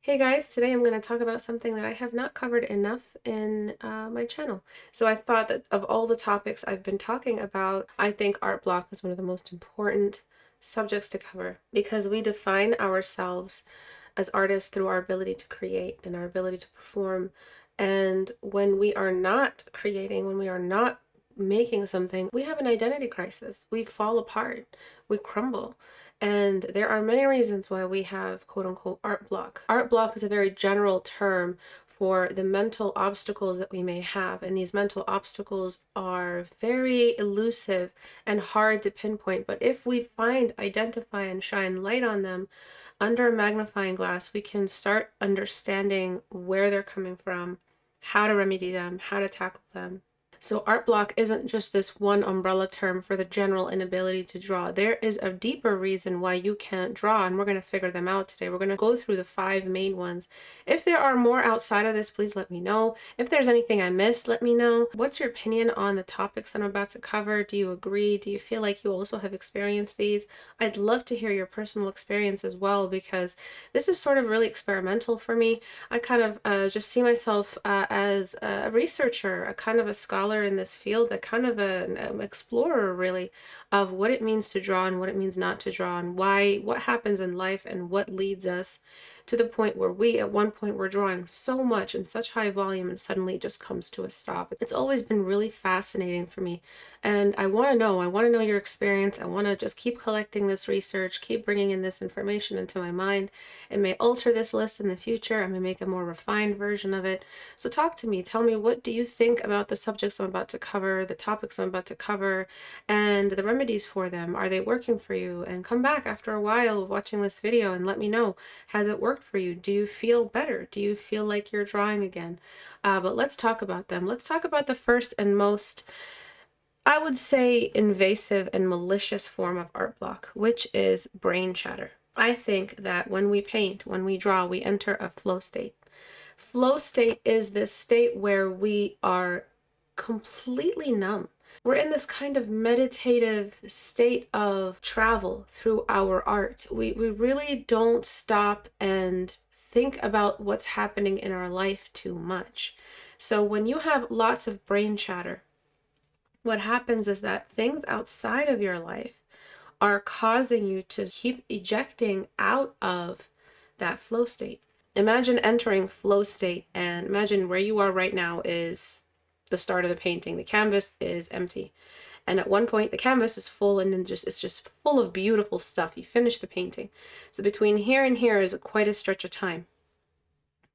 Hey guys, today I'm going to talk about something that I have not covered enough in my channel. So I thought that of all the topics I've been talking about, I think art block is one of the most important subjects to cover because we define ourselves as artists through our ability to create and our ability to perform. And when we are not creating, when we are not making something, we have an identity crisis. We fall apart, we crumble. And there are many reasons why we have quote unquote art block. Art block is a very general term for the mental obstacles that we may have. And these mental obstacles are very elusive and hard to pinpoint. But if we identify, and shine light on them under a magnifying glass, we can start understanding where they're coming from, how to remedy them, how to tackle them. So art block isn't just this one umbrella term for the general inability to draw. There is a deeper reason why you can't draw, and we're going to figure them out today. We're going to go through the 5 main ones. If there are more outside of this, please let me know. If there's anything I missed, let me know. What's your opinion on the topics I'm about to cover? Do you agree? Do you feel like you also have experienced these? I'd love to hear your personal experience as well, because this is sort of really experimental for me. I kind of just see myself as a researcher, a kind of a scholar in this field, a kind of an explorer really of what it means to draw and what it means not to draw, and what happens in life and what leads us to the point where at one point we're drawing so much in such high volume and suddenly it just comes to a stop. It's always been really fascinating for me, and I want to know your experience. I want to just keep collecting this research, keep bringing in this information into my mind. It may alter this list in the future. I may make a more refined version of it. So talk to me. Tell me, what do you think about the subjects I'm about to cover, the topics I'm about to cover, and the remedies for them? Are they working for you? And come back after a while of watching this video and let me know, has it worked for you? Do you feel better? Do you feel like you're drawing again? But let's talk about them. Let's talk about the first and most, I would say, invasive and malicious form of art block, which is brain chatter. I think that when we paint, when we draw, we enter a flow state. Flow state is this state where we are completely numb. We're in this kind of meditative state of travel through our art. We really don't stop and think about what's happening in our life too much. So when you have lots of brain chatter, what happens is that things outside of your life are causing you to keep ejecting out of that flow state. Imagine entering flow state, and imagine where you are right now is the start of the painting. The canvas is empty. And at one point the canvas is full, and then it's just full of beautiful stuff. You finish the painting. So between here and here is quite a stretch of time.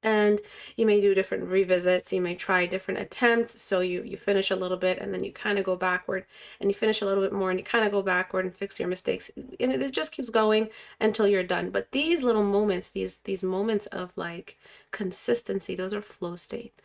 And you may do different revisits, you may try different attempts. So you finish a little bit and then you kind of go backward, and you finish a little bit more and you kind of go backward and fix your mistakes. And it just keeps going until you're done. But these little moments, these moments of like consistency, those are flow state.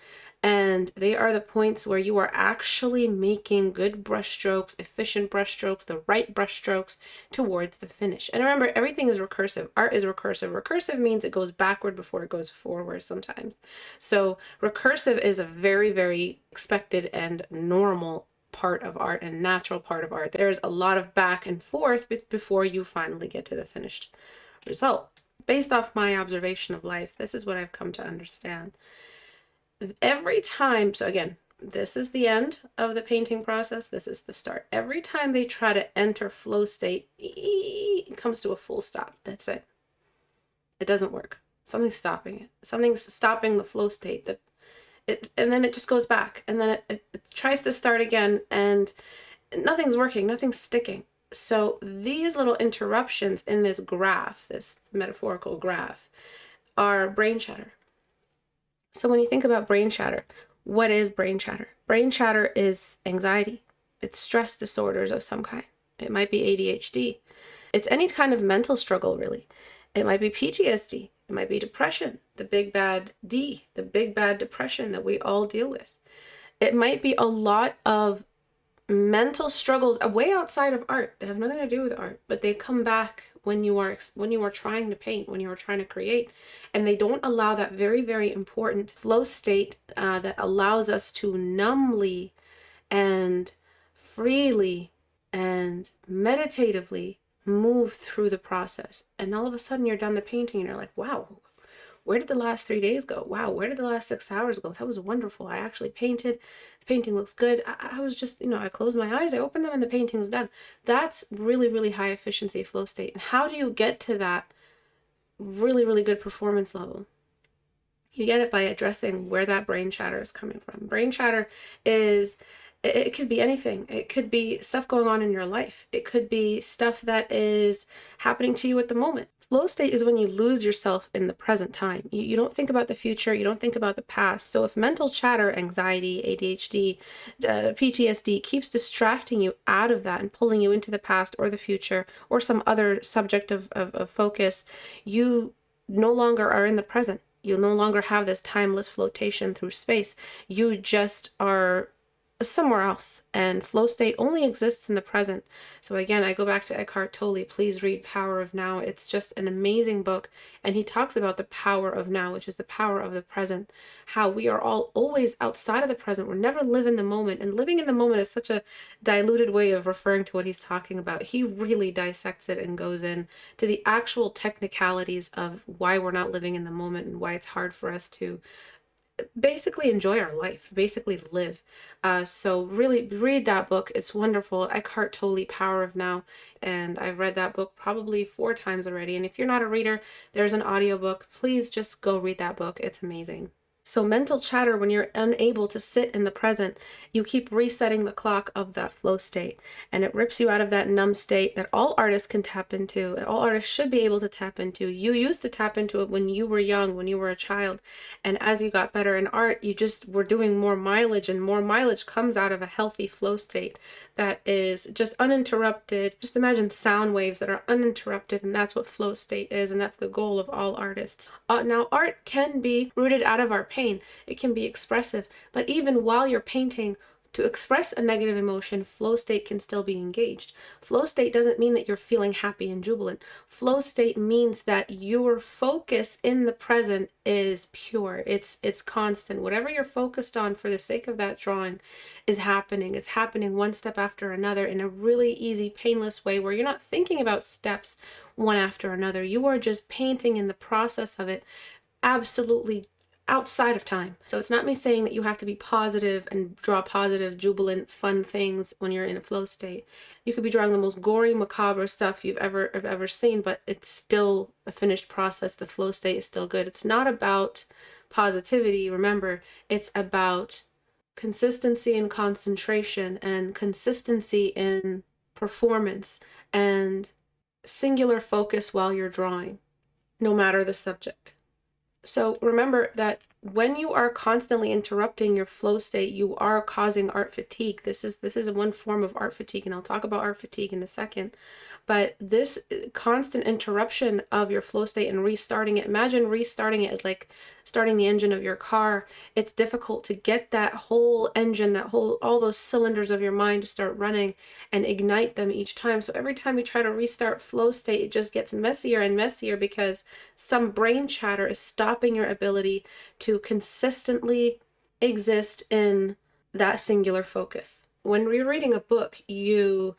And they are the points where you are actually making good brush strokes, efficient brush strokes, the right brush strokes towards the finish. And remember, everything is recursive. Art is recursive. Recursive means it goes backward before it goes forward sometimes. So recursive is a very, very expected and normal part of art and natural part of art. There's a lot of back and forth before you finally get to the finished result. Based off my observation of life, this is what I've come to understand. Every time, so again, this is the end of the painting process, this is the start. Every time they try to enter flow state, it comes to a full stop. That's it. It doesn't work. Something's stopping it. Something's stopping the flow state. And then it just goes back, and then it tries to start again, and nothing's working, nothing's sticking. So these little interruptions in this graph, this metaphorical graph, are brain chatter. So when you think about brain chatter, what is brain chatter? Brain chatter is anxiety. It's stress disorders of some kind. It might be ADHD. It's any kind of mental struggle, really. It might be PTSD. It might be depression, the big bad D, the big bad depression that we all deal with. It might be a lot of mental struggles way outside of art. They have nothing to do with art, but they come back when you are trying to paint, when you are trying to create, and they don't allow that very, very important flow state that allows us to numbly and freely and meditatively move through the process. And all of a sudden you're done the painting and you're like, wow, where did the last 3 days go? Wow, where did the last 6 hours go? That was wonderful. I actually painted. The painting looks good. I was just, I closed my eyes, I opened them, and the painting's done. That's really, really high efficiency flow state. And how do you get to that really, really good performance level? You get it by addressing where that brain chatter is coming from. Brain chatter is, it could be anything. It could be stuff going on in your life. It could be stuff that is happening to you at the moment. Flow state is when you lose yourself in the present time. You don't think about the future. You don't think about the past. So if mental chatter, anxiety, ADHD, PTSD keeps distracting you out of that and pulling you into the past or the future or some other subject of focus, you no longer are in the present. You'll no longer have this timeless flotation through space. You just are somewhere else, and flow state only exists in the present. So again, I go back to Eckhart Tolle. Please read Power of Now. It's just an amazing book, and he talks about the power of now, which is the power of the present, how we are all always outside of the present. We're never live in the moment, and living in the moment is such a diluted way of referring to what he's talking about. He really dissects it and goes in to the actual technicalities of why we're not living in the moment and why it's hard for us to basically enjoy our life, basically live. So really read that book. It's wonderful. Eckhart Tolle, Power of Now. And I've read that book probably 4 times already. And if you're not a reader, there's an audiobook. Please just go read that book. It's amazing. So mental chatter, when you're unable to sit in the present, you keep resetting the clock of that flow state, and it rips you out of that numb state that all artists can tap into, and all artists should be able to tap into. You used to tap into it when you were young, when you were a child, and as you got better in art, you just were doing more mileage, and more mileage comes out of a healthy flow state that is just uninterrupted. Just imagine sound waves that are uninterrupted, and that's what flow state is, and that's the goal of all artists. Now, art can be rooted out of our pain. It can be expressive, but even while you're painting, to express a negative emotion, flow state can still be engaged. Flow state doesn't mean that you're feeling happy and jubilant. Flow state means that your focus in the present is pure. It's constant. Whatever you're focused on for the sake of that drawing is happening. It's happening one step after another in a really easy, painless way where you're not thinking about steps one after another. You are just painting in the process of it, absolutely outside of time. So it's not me saying that you have to be positive and draw positive, jubilant, fun things when you're in a flow state. You could be drawing the most gory, macabre stuff you've ever seen, but it's still a finished process. The flow state is still good. It's not about positivity. Remember, it's about consistency and concentration, and consistency in performance, and singular focus while you're drawing, no matter the subject. So remember that when you are constantly interrupting your flow state, you are causing art fatigue. This is one form of art fatigue, and I'll talk about art fatigue in a second. But this constant interruption of your flow state and restarting it, imagine restarting it as like starting the engine of your car. It's difficult to get that whole engine, all those cylinders of your mind to start running and ignite them each time. So every time you try to restart flow state, it just gets messier and messier because some brain chatter is stopping your ability to consistently exist in that singular focus. When you're reading a book, you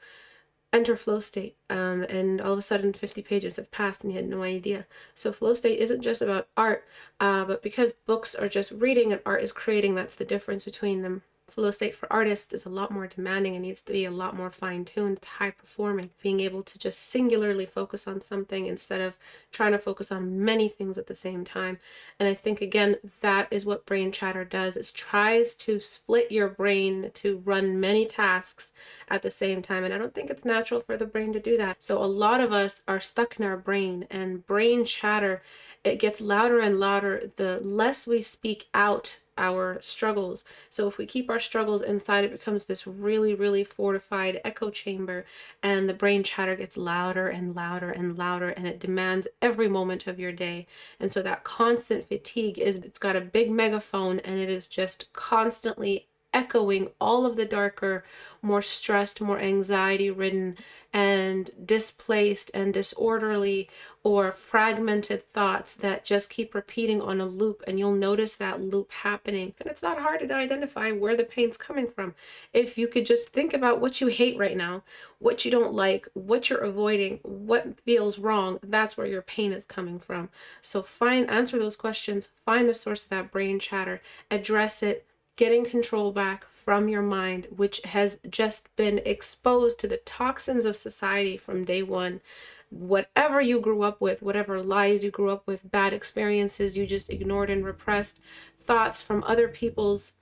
enter flow state, and all of a sudden 50 pages have passed and you had no idea. So flow state isn't just about art, but because books are just reading and art is creating, that's the difference between them. Flow state for artists is a lot more demanding and needs to be a lot more fine-tuned. It's high performing, being able to just singularly focus on something instead of trying to focus on many things at the same time. And I think, again, that is what brain chatter does. It tries to split your brain to run many tasks at the same time, and I don't think it's natural for the brain to do that. So a lot of us are stuck in our brain, and brain chatter, it gets louder and louder the less we speak out our struggles. So if we keep our struggles inside, it becomes this really, really fortified echo chamber, and the brain chatter gets louder and louder and louder, and it demands every moment of your day. And so that constant fatigue it's got a big megaphone, and it is just constantly echoing all of the darker, more stressed, more anxiety ridden, and displaced and disorderly or fragmented thoughts that just keep repeating on a loop. And you'll notice that loop happening. And it's not hard to identify where the pain's coming from. If you could just think about what you hate right now, what you don't like, what you're avoiding, what feels wrong, that's where your pain is coming from. So answer those questions, find the source of that brain chatter, address it, getting control back from your mind, which has just been exposed to the toxins of society from day one. Whatever you grew up with, whatever lies you grew up with, bad experiences you just ignored and repressed, thoughts from other people's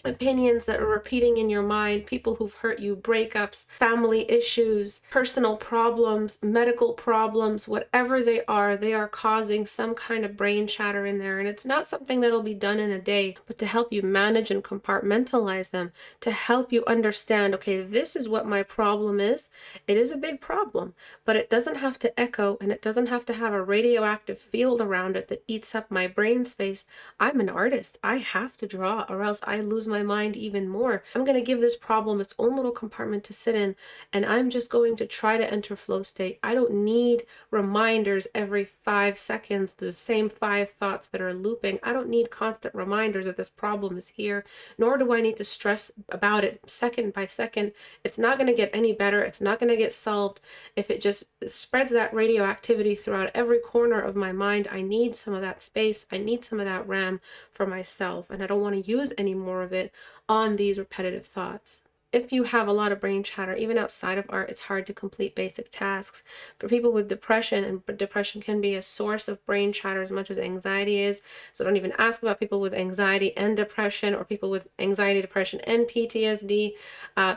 opinions that are repeating in your mind, people who've hurt you, breakups, family issues, personal problems, medical problems, whatever they are causing some kind of brain chatter in there. And it's not something that'll be done in a day, but to help you manage and compartmentalize them, to help you understand, okay, this is what my problem is. It is a big problem, but it doesn't have to echo and it doesn't have to have a radioactive field around it that eats up my brain space. I'm an artist. I have to draw or else I lose my mind even more. I'm going to give this problem its own little compartment to sit in, and I'm just going to try to enter flow state. I don't need reminders every 5 seconds, the same 5 thoughts that are looping. I don't need constant reminders that this problem is here, nor do I need to stress about it second by second. It's not going to get any better. It's not going to get solved if it just spreads that radioactivity throughout every corner of my mind. I need some of that space. I need some of that RAM for myself, and I don't want to use any more of it on these repetitive thoughts. If you have a lot of brain chatter, even outside of art, it's hard to complete basic tasks. For people with depression, and depression can be a source of brain chatter as much as anxiety is. So don't even ask about people with anxiety and depression, or people with anxiety, depression, and PTSD.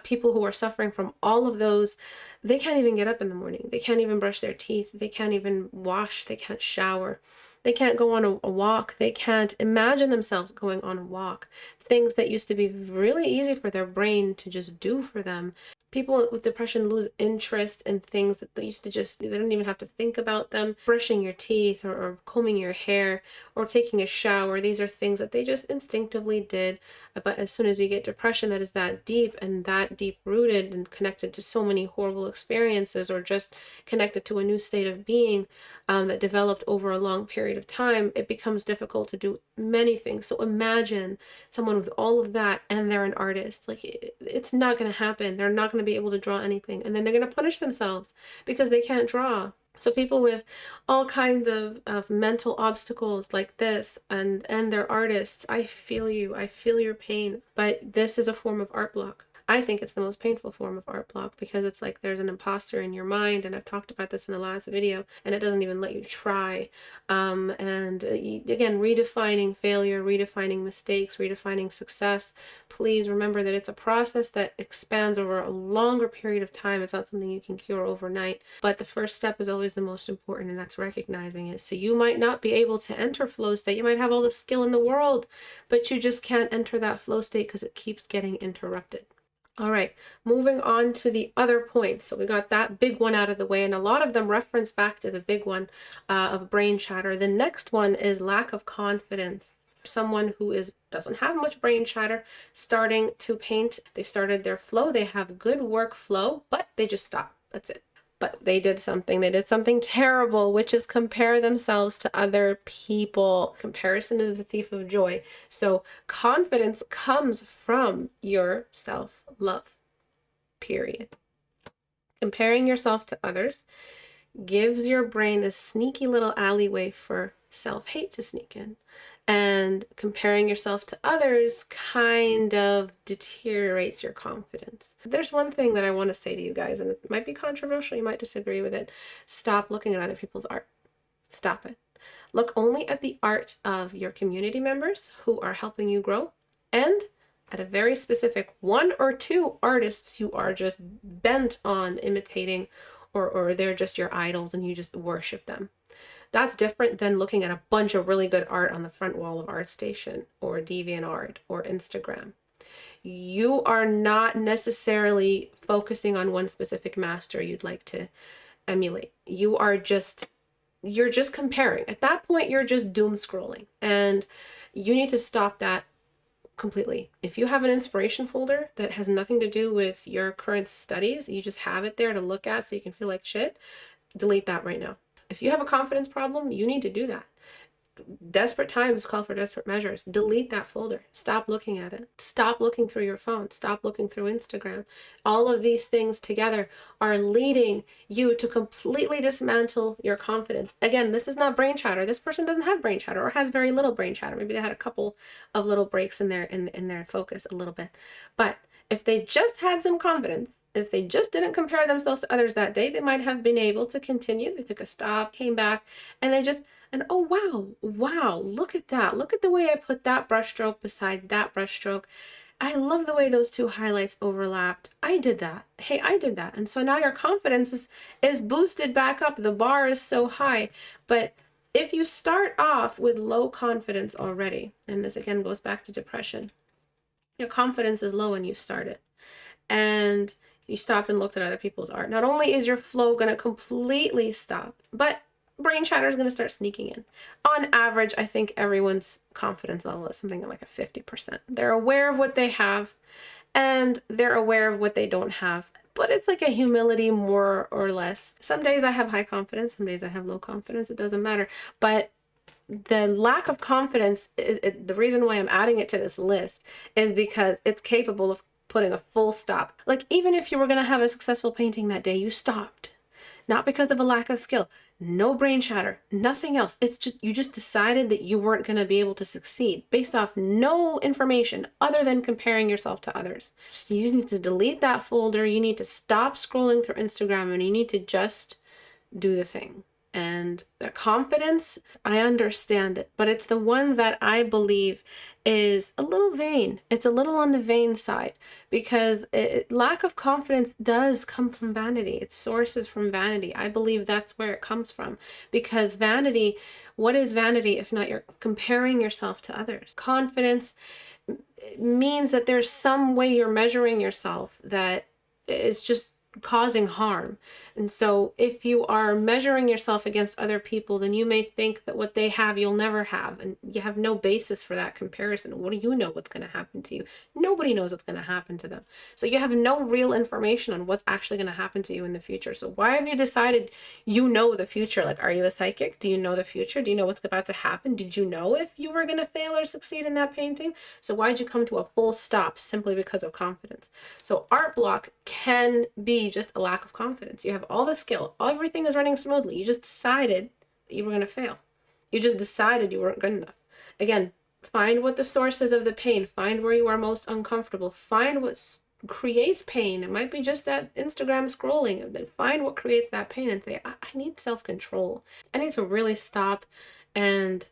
People who are suffering from all of those, they can't even get up in the morning. They can't even brush their teeth. They can't even wash. They can't shower. They can't go on a walk. They can't imagine themselves going on a walk. Things that used to be really easy for their brain to just do for them. People with depression lose interest in things that they used to just, they don't even have to think about them. Brushing your teeth or combing your hair or taking a shower. These are things that they just instinctively did. But as soon as you get depression that is that deep and that deep rooted and connected to so many horrible experiences, or just connected to a new state of being that developed over a long period of time, it becomes difficult to do many things. So imagine someone with all of that and they're an artist. Like, it's not going to happen. They're not going to be able to draw anything, and then they're going to punish themselves because they can't draw. So people with all kinds of mental obstacles like this, and they're artists, I feel you. I feel your pain. But this is a form of art block. I think it's the most painful form of art block, because it's like there's an imposter in your mind, and I've talked about this in the last video, and it doesn't even let you try. Again, redefining failure, redefining mistakes, redefining success. Please remember that it's a process that expands over a longer period of time. It's not something you can cure overnight, but the first step is always the most important, and that's recognizing it. So you might not be able to enter flow state. You might have all the skill in the world, but you just can't enter that flow state because it keeps getting interrupted. All right, moving on to the other points. So we got that big one out of the way, and a lot of them reference back to the big one of brain chatter. The next one is lack of confidence. Someone who doesn't have much brain chatter, starting to paint, they started their flow, they have good workflow, but they just stop. That's it. But they did something terrible, which is compare themselves to other people. Comparison is the thief of joy. So confidence comes from your self-love, period. Comparing yourself to others gives your brain this sneaky little alleyway for self-hate to sneak in. And comparing yourself to others kind of deteriorates your confidence. There's one thing that I want to say to you guys, and it might be controversial, you might disagree with it. Stop looking at other people's art. Stop it. Look only at the art of your community members who are helping you grow, and at a very specific 1 or 2 artists you are just bent on imitating, or they're just your idols and you just worship them. That's different than looking at a bunch of really good art on the front wall of ArtStation or DeviantArt or Instagram. You are not necessarily focusing on one specific master you'd like to emulate. You're just comparing. At that point, you're just doom scrolling, and you need to stop that completely. If you have an inspiration folder that has nothing to do with your current studies, you just have it there to look at so you can feel like shit, delete that right now. If you have a confidence problem, you need to do that. Desperate times call for desperate measures. Delete that folder. Stop looking at it. Stop looking through your phone. Stop looking through Instagram. All of these things together are leading you to completely dismantle your confidence. Again, this is not brain chatter. This person doesn't have brain chatter or has very little brain chatter. Maybe they had a couple of little breaks in their focus a little bit. But if they just had some confidence, if they just didn't compare themselves to others that day, they might have been able to continue. They took a stop, came back, and oh, wow, look at that. Look at the way I put that brushstroke beside that brushstroke. I love the way those two highlights overlapped. I did that. Hey, I did that. And so now your confidence is boosted back up. The bar is so high. But if you start off with low confidence already, and this again goes back to depression, your confidence is low when you start it. And you stopped and looked at other people's art. Not only is your flow going to completely stop, but brain chatter is going to start sneaking in. On average, I think everyone's confidence level is something like a 50%. They're aware of what they have and they're aware of what they don't have, but it's like a humility more or less. Some days I have high confidence, some days I have low confidence. It doesn't matter. But the lack of confidence, the reason why I'm adding it to this list is because it's capable of putting a full stop. Like even if you were going to have a successful painting that day, you stopped. Not because of a lack of skill, no brain chatter, nothing else. It's just, you just decided that you weren't going to be able to succeed based off no information other than comparing yourself to others. You need to delete that folder. You need to stop scrolling through Instagram and you need to just do the thing. And the confidence, I understand it, but it's the one that I believe is a little vain. It's a little on the vain side because lack of confidence does come from vanity. It sources from vanity. I believe that's where it comes from because vanity, what is vanity if not you're comparing yourself to others? Confidence means that there's some way you're measuring yourself that is just causing harm. And so if you are measuring yourself against other people, then you may think that what they have you'll never have, and you have no basis for that comparison. What do you know what's going to happen to you? Nobody knows what's going to happen to them. So you have no real information on what's actually going to happen to you in the future. So why have you decided you know the future? Like, are you a psychic? Do you know the future? Do you know what's about to happen? Did you know if you were going to fail or succeed in that painting? So why'd you come to a full stop simply because of confidence? So art block can be just a lack of confidence. You have all the skill, everything is running smoothly. You just decided that you were going to fail. You just decided you weren't good enough. Again, find what the source is of the pain. Find where you are most uncomfortable. Find what creates pain. It might be just that Instagram scrolling. Then find what creates that pain and say, I need self-control. I need to really stop and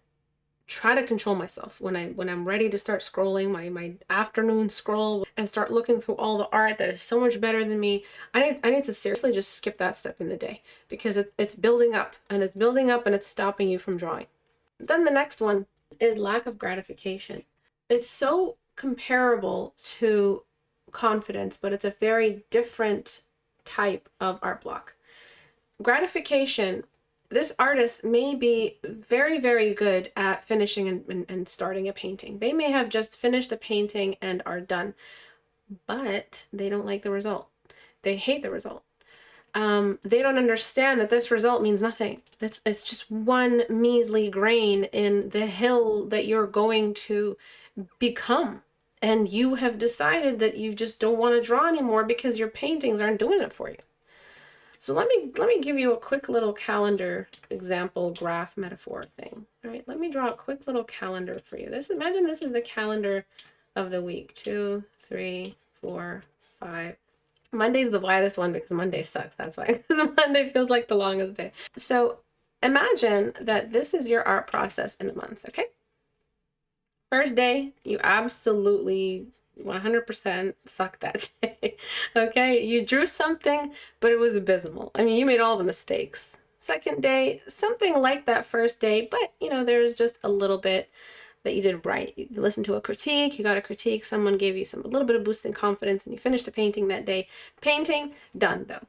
try to control myself when I'm ready to start scrolling my afternoon scroll and start looking through all the art that is so much better than me. I need to seriously just skip that step in the day because it's building up and it's stopping you from drawing. Then the next one is lack of gratification. It's so comparable to confidence, but it's a very different type of art block. Gratification, this artist may be very, very good at finishing and starting a painting. They may have just finished the painting and are done, but they don't like the result. They hate the result. They don't understand that this result means nothing. It's just one measly grain in the hill that you're going to become. And you have decided that you just don't want to draw anymore because your paintings aren't doing it for you. So let me give you a quick little calendar example graph metaphor thing. All right, let me draw a quick little calendar for you. Imagine this is the calendar of the week. 2, 3, 4, 5. Monday's the widest one because Monday sucks. That's why, because Monday feels like the longest day. So imagine that this is your art process in a month, okay? First day, you absolutely 100% suck that day. Okay, you drew something, but it was abysmal. I mean, you made all the mistakes. Second day, something like that first day, but you know, there's just a little bit that you did right. You listened to a critique, you got a critique, someone gave you a little bit of boost in confidence, and you finished a painting that day. Painting, done though.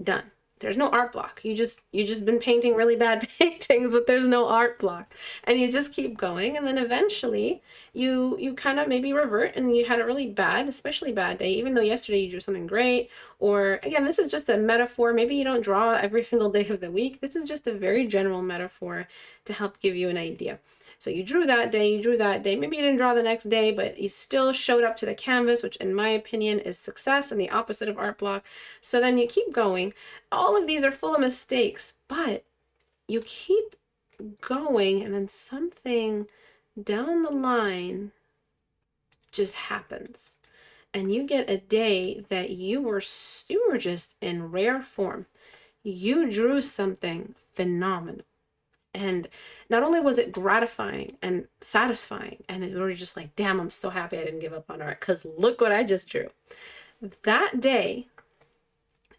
Done. There's no art block. You just been painting really bad paintings, but there's no art block. And you just keep going, and then eventually you kind of maybe revert, and you had a really bad, especially bad day, even though yesterday you drew something great. Or again, this is just a metaphor. Maybe you don't draw every single day of the week. This is just a very general metaphor to help give you an idea. So you drew that day, maybe you didn't draw the next day, but you still showed up to the canvas, which in my opinion is success and the opposite of art block. So then you keep going. All of these are full of mistakes, but you keep going, and then something down the line just happens. And you get a day that you were just in rare form. You drew something phenomenal. And not only was it gratifying and satisfying, and you were just like, damn, I'm so happy I didn't give up on art, because look what I just drew. That day,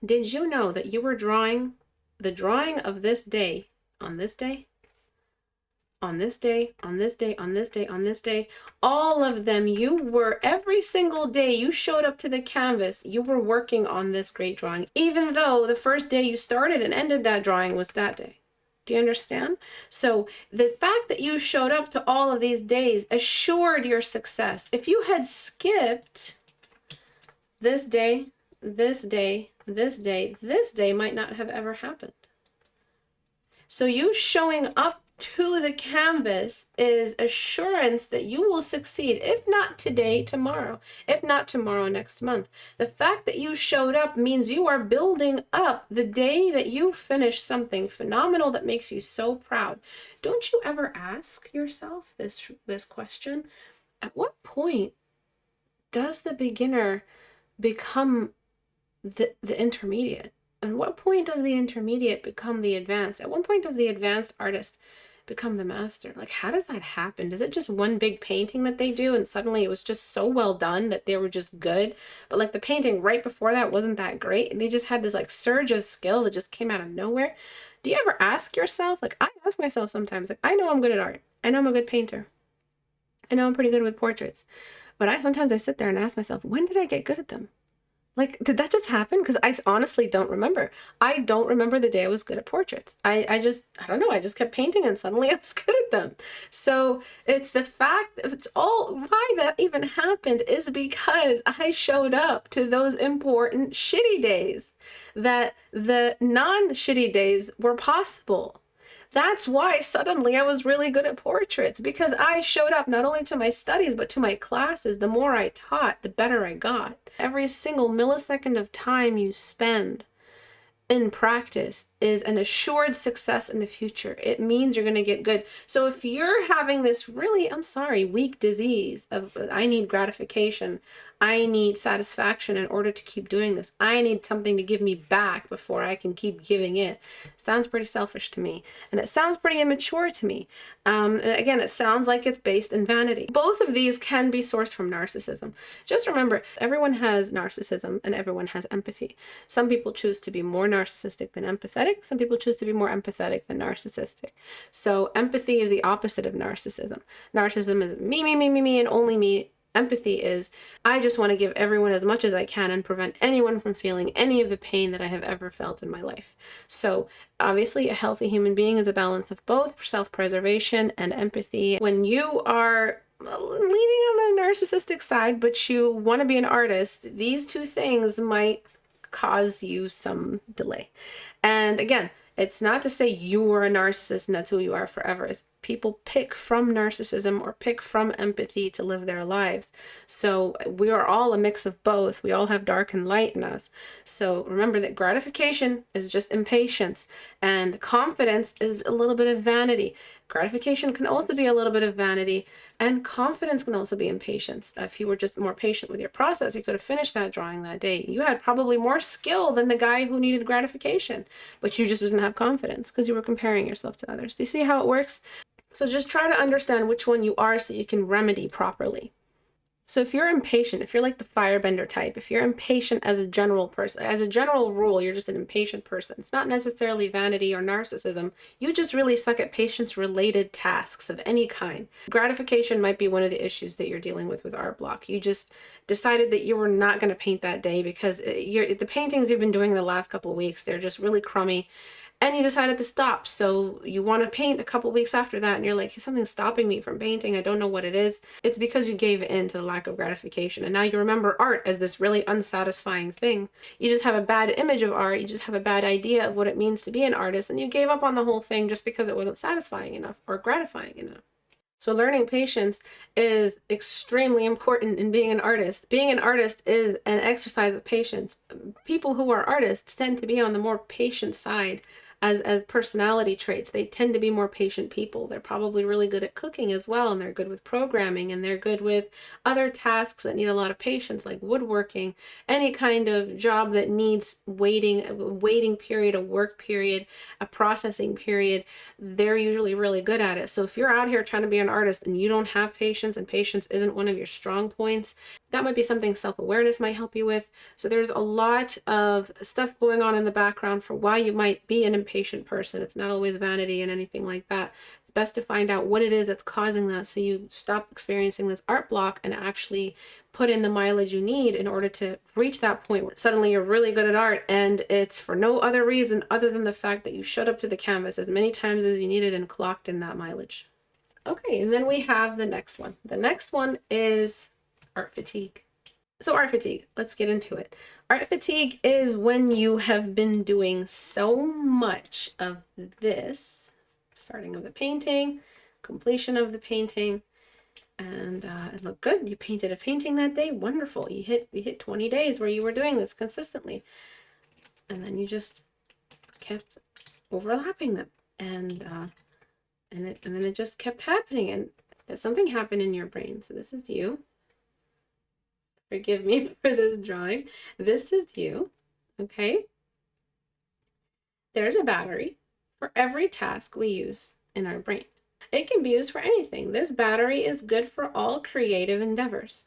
did you know that you were drawing the drawing of this day on this day, on this day, on this day, on this day, on this day? All of them, you were, every single day you showed up to the canvas, you were working on this great drawing, even though the first day you started and ended that drawing was that day. Do you understand? So the fact that you showed up to all of these days assured your success. If you had skipped this day, this day, this day, this day might not have ever happened. So you showing up to the canvas is assurance that you will succeed, if not today, tomorrow, if not tomorrow, next month. The fact that you showed up means you are building up the day that you finish something phenomenal that makes you so proud. Don't you ever ask yourself this question? At what point does the beginner become the intermediate? At what point does the intermediate become the advanced? At what point does the advanced artist become the master? Like, how does that happen? Is it just one big painting that they do and suddenly it was just so well done that they were just good, but like the painting right before that wasn't that great, and they just had this like surge of skill that just came out of nowhere? Do you ever ask yourself? Like, I ask myself sometimes, like, I know I'm good at art, I know I'm a good painter, I know I'm pretty good with portraits, but sometimes I sit there and ask myself, when did I get good at them? Like, did that just happen? Because I honestly don't remember. I don't remember the day I was good at portraits. I don't know. I just kept painting and suddenly I was good at them. So it's the fact, it's all, why that even happened is because I showed up to those important shitty days, that the non-shitty days were possible. That's why suddenly I was really good at portraits, because I showed up not only to my studies, but to my classes. The more I taught, the better I got. Every single millisecond of time you spend in practice is an assured success in the future. It means you're going to get good. So if you're having this really, I'm sorry, weak disease of, I need gratification, I need satisfaction in order to keep doing this, I need something to give me back before I can keep giving it, sounds pretty selfish to me. And it sounds pretty immature to me. Again, it sounds like it's based in vanity. Both of these can be sourced from narcissism. Just remember, everyone has narcissism and everyone has empathy. Some people choose to be more narcissistic than empathetic. Some people choose to be more empathetic than narcissistic. So empathy is the opposite of narcissism. Narcissism is me, me, me, me, me, and only me. Empathy is, I just want to give everyone as much as I can and prevent anyone from feeling any of the pain that I have ever felt in my life. So obviously a healthy human being is a balance of both self-preservation and empathy. When you are leaning on the narcissistic side, but you want to be an artist, these two things might cause you some delay. And again, it's not to say you are a narcissist and that's who you are forever. It's people pick from narcissism or pick from empathy to live their lives. So we are all a mix of both. We all have dark and light in us. So remember that gratification is just impatience, and confidence is a little bit of vanity. Gratification can also be a little bit of vanity, and confidence can also be impatience. If you were just more patient with your process, you could have finished that drawing that day. You had probably more skill than the guy who needed gratification, but you just didn't have confidence because you were comparing yourself to others. Do you see how it works? So just try to understand which one you are so you can remedy properly. So if you're impatient, if you're like the firebender type, if you're impatient as a general person, as a general rule, you're just an impatient person. It's not necessarily vanity or narcissism. You just really suck at patience-related tasks of any kind. Gratification might be one of the issues that you're dealing with art block. You just decided that you were not going to paint that day because the paintings you've been doing the last couple of weeks, they're just really crummy. And you decided to stop. So you want to paint a couple weeks after that and you're like, something's stopping me from painting. I don't know what it is. It's because you gave in to the lack of gratification. And now you remember art as this really unsatisfying thing. You just have a bad image of art. You just have a bad idea of what it means to be an artist. And you gave up on the whole thing just because it wasn't satisfying enough or gratifying enough. So learning patience is extremely important in being an artist. Being an artist is an exercise of patience. People who are artists tend to be on the more patient side as personality traits. They tend to be more patient people. They're probably really good at cooking as well, and they're good with programming, and they're good with other tasks that need a lot of patience, like woodworking, any kind of job that needs a waiting period, a work period, a processing period. They're usually really good at it. So if you're out here trying to be an artist and you don't have patience, and patience isn't one of your strong points, that might be something self-awareness might help you with. So there's a lot of stuff going on in the background for why you might be an impatient person. It's not always vanity and anything like that. It's best to find out what it is that's causing that so you stop experiencing this art block and actually put in the mileage you need in order to reach that point where suddenly you're really good at art, and it's for no other reason other than the fact that you showed up to the canvas as many times as you needed and clocked in that mileage. Okay, and then we have the next one. The next one is art fatigue. So art fatigue, let's get into it. Art fatigue is when you have been doing so much of this, starting of the painting, completion of the painting, and it looked good. You painted a painting that day, wonderful. You hit 20 days where you were doing this consistently, and then you just kept overlapping them, and then it just kept happening, and something happened in your brain. So this is you. Forgive me for this drawing. This is you, okay? There's a battery for every task we use in our brain. It can be used for anything. This battery is good for all creative endeavors.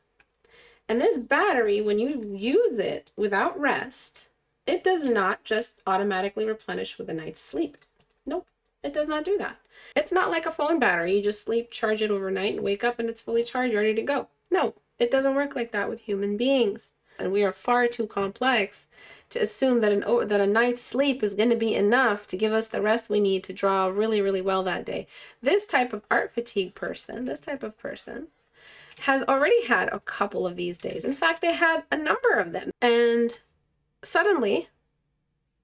And this battery, when you use it without rest, it does not just automatically replenish with a night's sleep. Nope, it does not do that. It's not like a phone battery. You just sleep, charge it overnight, and wake up and it's fully charged, ready to go. No. It doesn't work like that with human beings. And we are far too complex to assume that a night's sleep is going to be enough to give us the rest we need to draw really, really well that day. This type of art fatigue person, has already had a couple of these days. In fact, they had a number of them. And suddenly,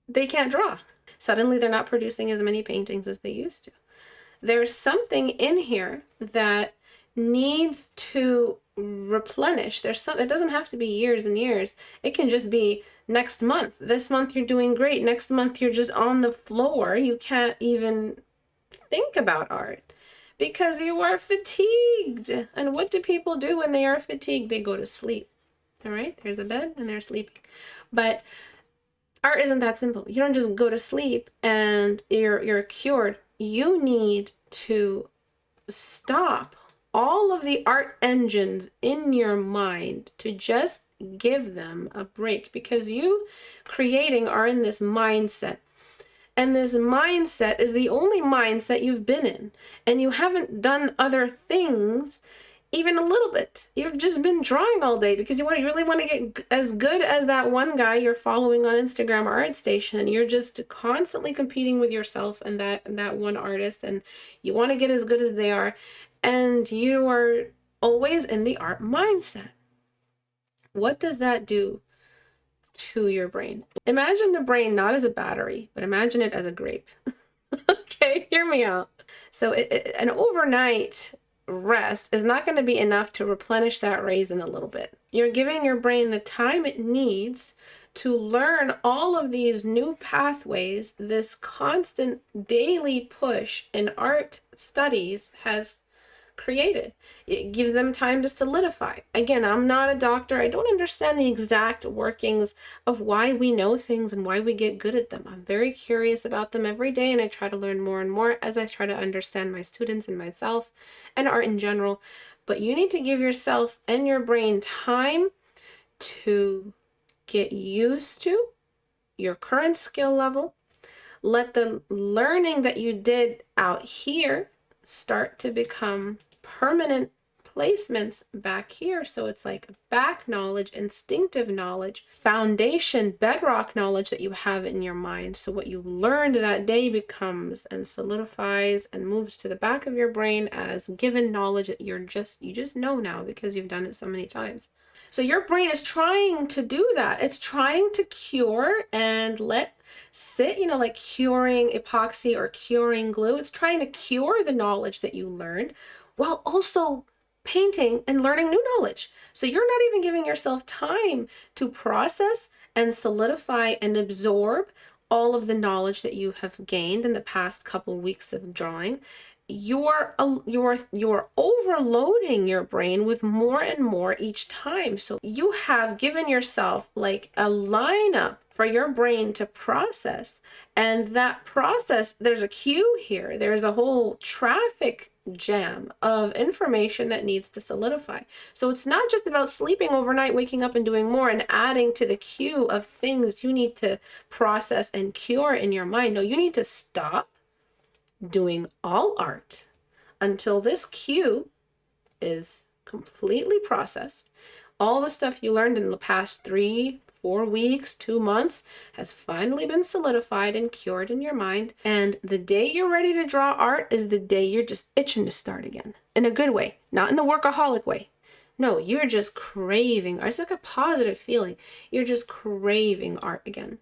they can't draw. Suddenly, they're not producing as many paintings as they used to. There's something in here that needs to replenish. It doesn't have to be years and years. It can just be next month. This month you're doing great. Next month you're just on the floor. You can't even think about art because you are fatigued. And what do people do when they are fatigued? They go to sleep. All right, there's a bed and they're sleeping. But art isn't that simple. You don't just go to sleep and you're cured. You need to stop all of the art engines in your mind to just give them a break, because you creating are in this mindset, and this mindset is the only mindset you've been in, and you haven't done other things even a little bit. You've just been drawing all day because you really want to get as good as that one guy you're following on Instagram or ArtStation, and you're just constantly competing with yourself and that one artist, and you want to get as good as they are. And you are always in the art mindset. What does that do to your brain? Imagine the brain not as a battery, but imagine it as a grape. Okay, hear me out. So an overnight rest is not going to be enough to replenish that raisin a little bit. You're giving your brain the time it needs to learn all of these new pathways. This constant daily push in art studies has created. It gives them time to solidify. Again, I'm not a doctor. I don't understand the exact workings of why we know things and why we get good at them. I'm very curious about them every day, and I try to learn more and more as I try to understand my students and myself and art in general. but you need to give yourself and your brain time to get used to your current skill level. Let the learning that you did out here start to become permanent placements back here. So it's like back knowledge, instinctive knowledge, foundation, bedrock knowledge that you have in your mind. So what you learned that day becomes and solidifies and moves to the back of your brain as given knowledge that you just know now because you've done it so many times. So your brain is trying to do that. It's trying to cure and let sit, like curing epoxy or curing glue. It's trying to cure the knowledge that you learned while also painting and learning new knowledge. So you're not even giving yourself time to process and solidify and absorb all of the knowledge that you have gained in the past couple weeks of drawing. You're overloading your brain with more and more each time. So you have given yourself like a lineup for your brain to process. And that process, there's a queue here. There's a whole traffic jam of information that needs to solidify. So it's not just about sleeping overnight, waking up and doing more and adding to the queue of things you need to process and cure in your mind. No, you need to stop doing all art until this queue is completely processed. All the stuff you learned in the past 3, 4 weeks, 2 months has finally been solidified and cured in your mind. And the day you're ready to draw art is the day you're just itching to start again. In a good way, not in the workaholic way. No, you're just craving art. It's like a positive feeling. You're just craving art again.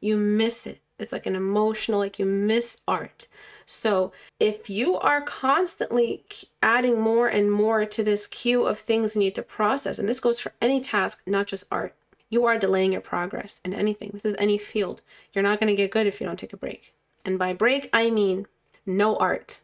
You miss it. It's like an emotional, like you miss art. So if you are constantly adding more and more to this queue of things you need to process, and this goes for any task, not just art, you are delaying your progress in anything. This is any field. You're not going to get good if you don't take a break. And by break, I mean no art,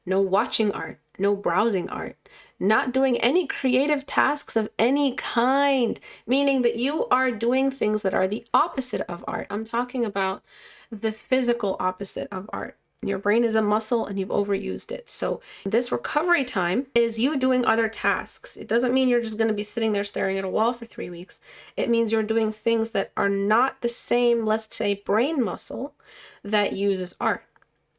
no watching art, no browsing art, not doing any creative tasks of any kind, meaning that you are doing things that are the opposite of art. I'm talking about the physical opposite of art. Your brain is a muscle and you've overused it. So this recovery time is you doing other tasks. It doesn't mean you're just going to be sitting there staring at a wall for 3 weeks. It means you're doing things that are not the same, let's say, brain muscle that uses art.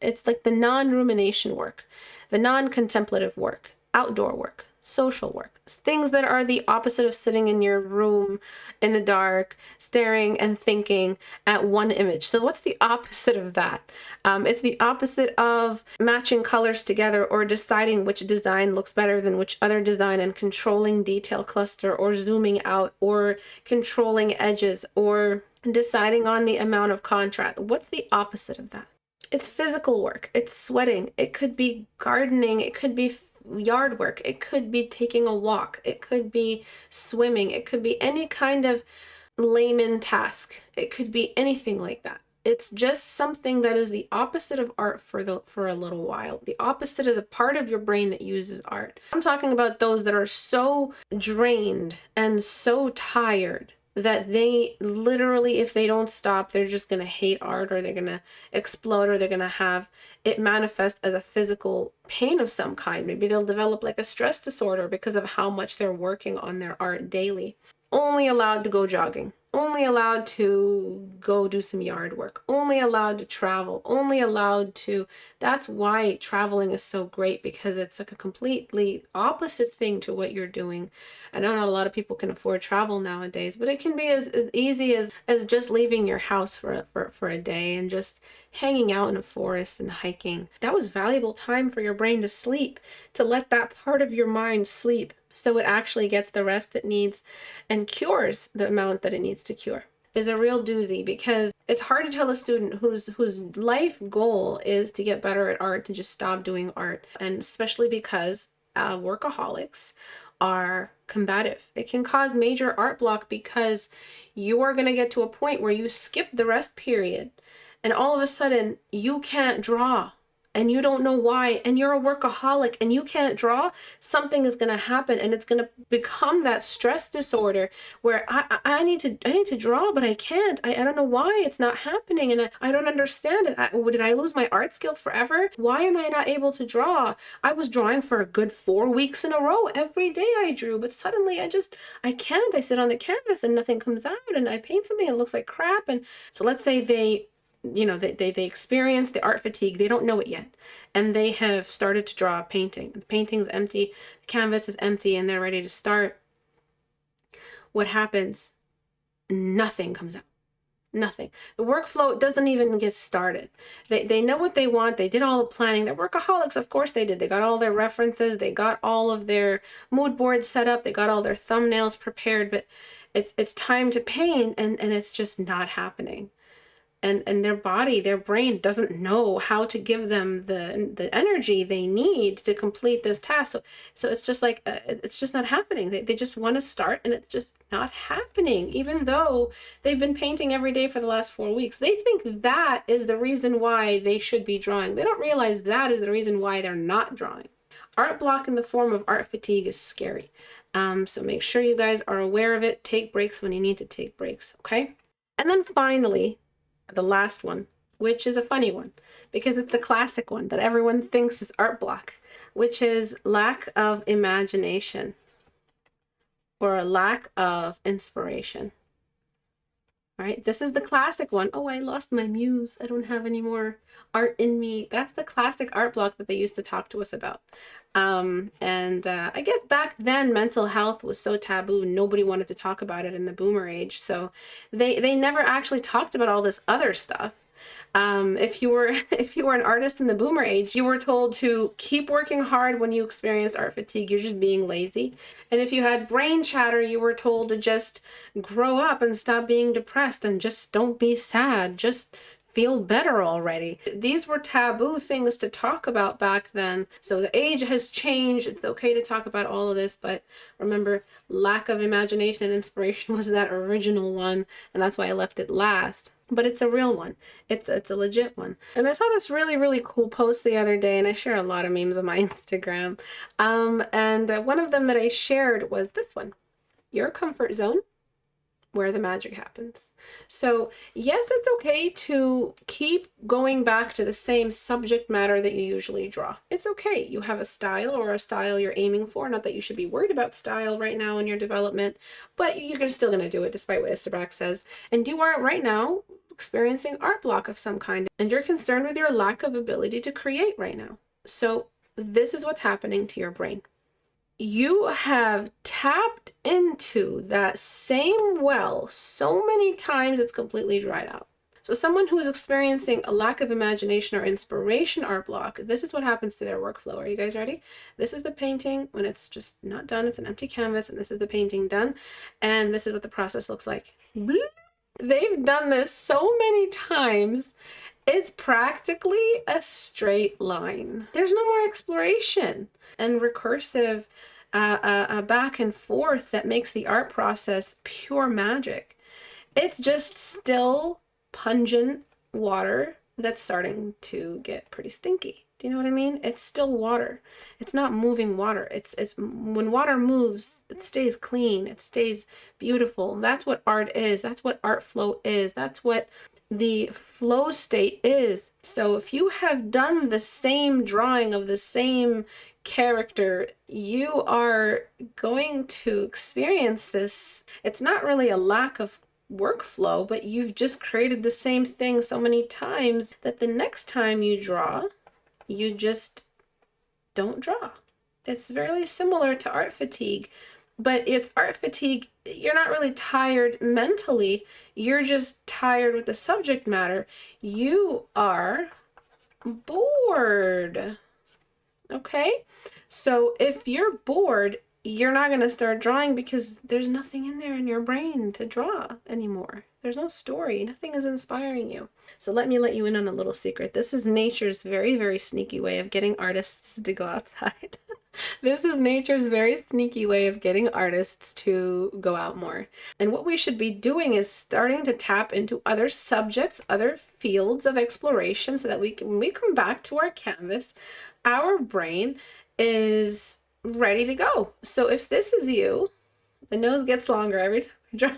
It's like the non-rumination work, the non-contemplative work, outdoor work, social work, things that are the opposite of sitting in your room in the dark, staring and thinking at one image. So what's the opposite of that? It's the opposite of matching colors together or deciding which design looks better than which other design and controlling detail cluster or zooming out or controlling edges or deciding on the amount of contrast. What's the opposite of that? It's physical work. It's sweating. It could be gardening. It could be yard work. It could be taking a walk. It could be swimming. It could be any kind of layman task. It could be anything like that. It's just something that is the opposite of art for a little while. The opposite of the part of your brain that uses art. I'm talking about those that are so drained and so tired that they literally, if they don't stop, they're just going to hate art, or they're going to explode, or they're going to have it manifest as a physical pain of some kind. Maybe they'll develop like a stress disorder because of how much they're working on their art daily. Only allowed to go jogging, only allowed to go do some yard work, only allowed to travel, only allowed to, that's why traveling is so great, because it's like a completely opposite thing to what you're doing. I know not a lot of people can afford travel nowadays, but it can be as easy as just leaving your house for a day and just hanging out in a forest and hiking. That was valuable time for your brain to sleep, to let that part of your mind sleep, so it actually gets the rest it needs and cures the amount that it needs to cure. Is a real doozy, because it's hard to tell a student whose life goal is to get better at art to just stop doing art, and especially because workaholics are combative. It can cause major art block because you are going to get to a point where you skip the rest period and all of a sudden you can't draw and you don't know why, and you're a workaholic and you can't draw, something is going to happen, and it's going to become that stress disorder where I need to draw, but I can't. I don't know why it's not happening, and I don't understand it. Did I lose my art skill forever? Why am I not able to draw? I was drawing for a good 4 weeks in a row. Every day I drew, but suddenly I can't. I sit on the canvas and nothing comes out, and I paint something and it looks like crap. And so let's say they experience the art fatigue. They don't know it yet, and they have started to draw a painting. The painting's empty, the canvas is empty, and they're ready to start. What happens? Nothing comes out. Nothing. The workflow doesn't even get started. They know what they want. They did all the planning. They're workaholics. Of course they did. They got all their references. They got all of their mood boards set up. They got all their thumbnails prepared, but it's time to paint, and it's just not happening. And their body, their brain doesn't know how to give them the energy they need to complete this task. So it's just like, it's just not happening. They just want to start, and it's just not happening, even though they've been painting every day for the last 4 weeks. They think that is the reason why they should be drawing. They don't realize that is the reason why they're not drawing. Art block in the form of art fatigue is scary. So make sure you guys are aware of it. Take breaks when you need to take breaks, okay? And then finally, the last one, which is a funny one because it's the classic one that everyone thinks is art block, which is lack of imagination or a lack of inspiration. All right, this is the classic one. Oh, I lost my muse. I don't have any more art in me. That's the classic art block that they used to talk to us about. I guess back then mental health was so taboo, nobody wanted to talk about it in the boomer age, so they never actually talked about all this other stuff. If you were an artist in the boomer age, you were told to keep working hard when you experienced art fatigue. You're just being lazy. And if you had brain chatter, you were told to just grow up and stop being depressed and just don't be sad. Just feel better already. These were taboo things to talk about back then. So the age has changed. It's okay to talk about all of this, but remember, lack of imagination and inspiration was that original one, and that's why I left it last. But it's a real one. It's a legit one. And I saw this really, really cool post the other day, and I share a lot of memes on my Instagram. One of them that I shared was this one. Your comfort zone, where the magic happens. So yes, it's okay to keep going back to the same subject matter that you usually draw. It's okay. You have a style or a style you're aiming for. Not that you should be worried about style right now in your development, but you're still going to do it despite what Istebrak says. And you are right now experiencing art block of some kind, and you're concerned with your lack of ability to create right now. So this is what's happening to your brain. You have tapped into that same well so many times it's completely dried out. So someone who is experiencing a lack of imagination or inspiration art block, this is what happens to their workflow. Are you guys ready? This is the painting when it's just not done. It's an empty canvas, and this is the painting done. And this is what the process looks like. They've done this so many times. It's practically a straight line. There's no more exploration and recursive back and forth that makes the art process pure magic. It's just still pungent water that's starting to get pretty stinky. Do you know what I mean? It's still water. It's not moving water. It's when water moves, it stays clean. It stays beautiful. That's what art is. That's what art flow is. That's what the flow state is. So if you have done the same drawing of the same character, you are going to experience this. It's not really a lack of workflow, but you've just created the same thing so many times that the next time you draw, you just don't draw. It's very similar to art fatigue, but it's art fatigue. You're not really tired mentally. You're just tired with the subject matter. You are bored. Okay? So if you're bored, you're not going to start drawing because there's nothing in there in your brain to draw anymore. There's no story. Nothing is inspiring you. So let me let you in on a little secret. This is nature's very, very sneaky way of getting artists to go outside. This is nature's very sneaky way of getting artists to go out more. And what we should be doing is starting to tap into other subjects, other fields of exploration, so that when we come back to our canvas, our brain is ready to go. So if this is you, the nose gets longer every time I draw.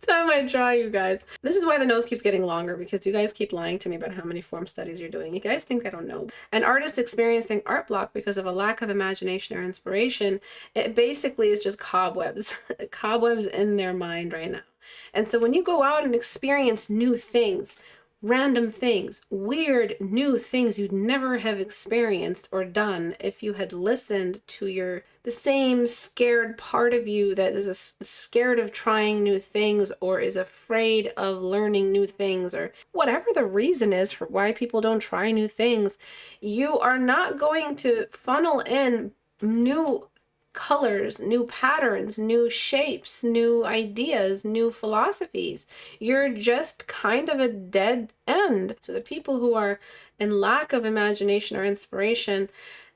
Time I draw, you guys. This is why the nose keeps getting longer, because you guys keep lying to me about how many form studies you're doing. You guys think I don't know. An artist experiencing art block because of a lack of imagination or inspiration, it basically is just cobwebs. Cobwebs in their mind right now. And so when you go out and experience new things, random things, weird new things you'd never have experienced or done if you had listened to the same scared part of you that is scared of trying new things, or is afraid of learning new things, or whatever the reason is for why people don't try new things. You are not going to funnel in new colors, new patterns, new shapes, new ideas, new philosophies. You're just kind of a dead end. So the people who are in lack of imagination or inspiration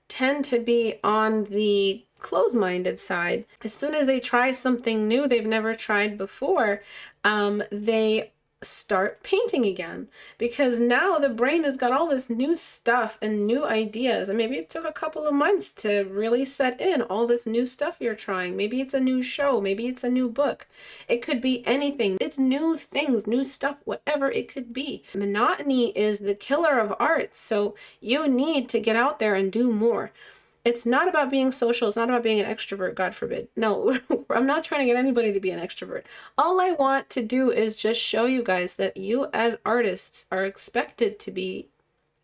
tend to be on the closed-minded side. As soon as they try something new they've never tried before, they start painting again, because now the brain has got all this new stuff and new ideas, and maybe it took a couple of months to really set in all this new stuff you're trying. Maybe it's a new show, maybe it's a new book, it could be anything. It's new things, new stuff, whatever it could be. Monotony is the killer of art, so you need to get out there and do more. It's not about being social. It's not about being an extrovert, God forbid. No, I'm not trying to get anybody to be an extrovert. All I want to do is just show you guys that you as artists are expected to be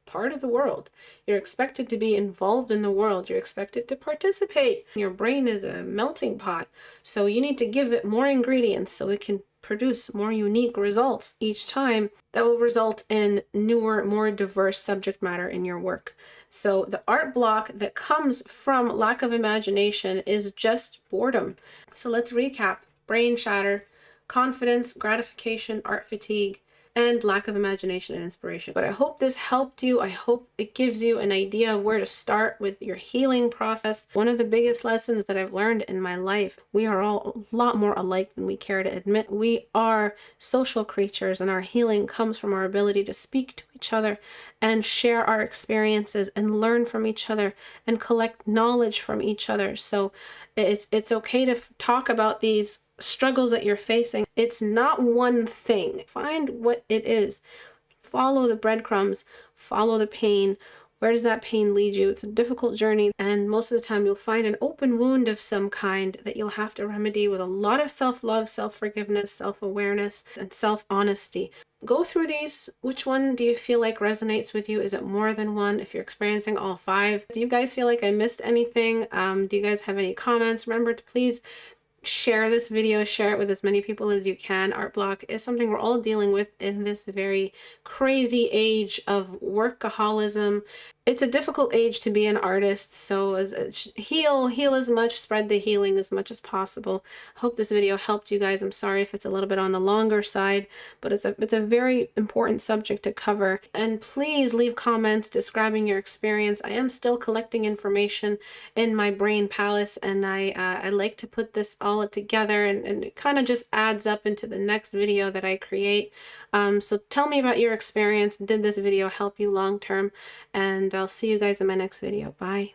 part of the world. You're expected to be involved in the world. You're expected to participate. Your brain is a melting pot, so you need to give it more ingredients so it can produce more unique results each time that will result in newer, more diverse subject matter in your work. So the art block that comes from lack of imagination is just boredom. So let's recap. Brain chatter, confidence, gratification, art fatigue, and lack of imagination and inspiration. But I hope this helped you. I hope it gives you an idea of where to start with your healing process. One of the biggest lessons that I've learned in my life, we are all a lot more alike than we care to admit. We are social creatures, and our healing comes from our ability to speak to each other and share our experiences and learn from each other and collect knowledge from each other. So it's okay to talk about these struggles that you're facing. It's not one thing. Find what it is. Follow the breadcrumbs, follow the pain. Where does that pain lead you? It's a difficult journey, and most of the time you'll find an open wound of some kind that you'll have to remedy with a lot of self-love, self-forgiveness, self-awareness, and self-honesty. Go through these. Which one do you feel like resonates with you? Is it more than one? If you're experiencing all 5, do you guys feel like I missed anything? Do you guys have any comments? Remember to please share this video, share it with as many people as you can. Art block is something we're all dealing with in this very crazy age of workaholism. It's a difficult age to be an artist, so heal as much, spread the healing as much as possible. I hope this video helped you guys. I'm sorry if it's a little bit on the longer side, but it's a very important subject to cover. And please leave comments describing your experience. I am still collecting information in my brain palace, and I like to put this all together, and it kind of just adds up into the next video that I create. So tell me about your experience. Did this video help you long term? And I'll see you guys in my next video. Bye.